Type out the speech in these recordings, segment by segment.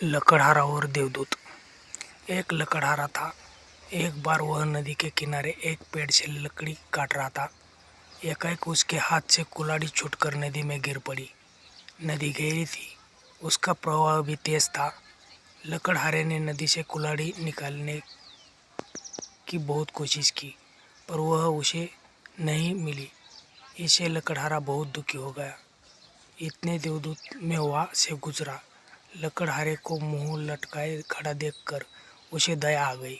लकड़हारा और देवदूत। एक लकड़हारा था। एक बार वह नदी के किनारे एक पेड़ से लकड़ी काट रहा था। एकाएक उसके हाथ से कुल्हाड़ी छूटकर नदी में गिर पड़ी। नदी गहरी थी, उसका प्रवाह भी तेज था। लकड़हारे ने नदी से कुल्हाड़ी निकालने की बहुत कोशिश की, पर वह उसे नहीं मिली। इससे लकड़हारा बहुत दुखी हो गया। इतने देवदूत में वहाँ से गुजरा। लकड़हारे को मुंह लटकाए खड़ा देखकर उसे दया आ गई।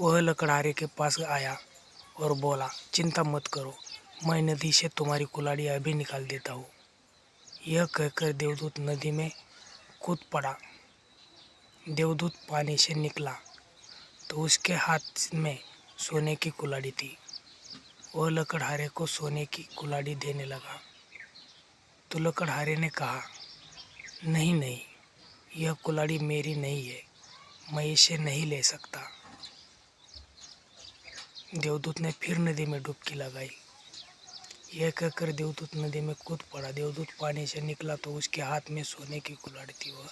वह लकड़हारे के पास आया और बोला, चिंता मत करो, मैं नदी से तुम्हारी कुल्हाड़ी अभी निकाल देता हूँ। यह कहकर देवदूत नदी में कूद पड़ा। देवदूत पानी से निकला तो उसके हाथ में सोने की कुल्हाड़ी थी। वह लकड़हारे को सोने की कुल्हाड़ी देने लगा तो लकड़हारे ने कहा, नहीं नहीं, यह कुल्हाड़ी मेरी नहीं है, मैं इसे नहीं ले सकता। देवदूत ने फिर नदी में डुबकी लगाई। यह कहकर देवदूत नदी में कूद पड़ा। देवदूत पानी से निकला तो उसके हाथ में सोने की कुल्हाड़ी थी। वह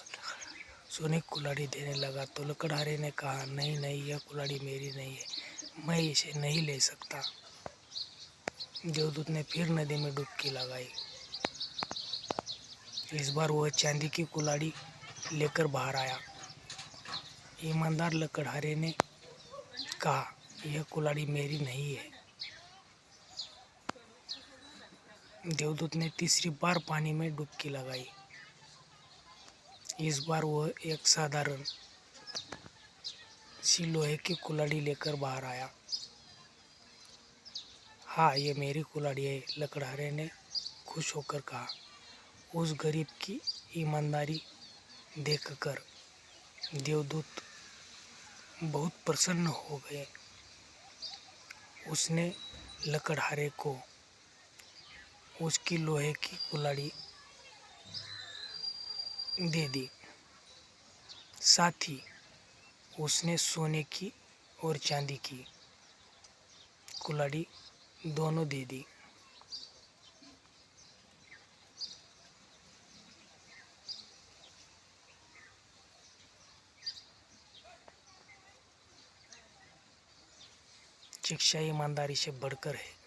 सोने की कुल्हाड़ी देने लगा तो लकड़हारे ने कहा, नहीं नहीं, यह कुल्हाड़ी मेरी नहीं है, मैं इसे नहीं ले सकता। देवदूत ने फिर नदी में डुबकी लगाई। इस बार वह चांदी की कुल्हाड़ी लेकर बाहर आया। ईमानदार लकड़हारे ने कहा, यह कुल्हाड़ी मेरी नहीं है। देवदूत ने तीसरी बार पानी में डुबकी लगाई। इस बार वह एक साधारण सी लोहे की कुल्हाड़ी लेकर बाहर आया। हाँ, ये मेरी कुल्हाड़ी है, लकड़हारे ने खुश होकर कहा। उस गरीब की ईमानदारी देखकर देवदूत बहुत प्रसन्न हो गए। उसने लकड़हारे को उसकी लोहे की कुल्हाड़ी दे दी। साथ ही उसने सोने की और चांदी की कुल्हाड़ी दोनों दे दी। शिक्षा ईमानदारी से बढ़कर है।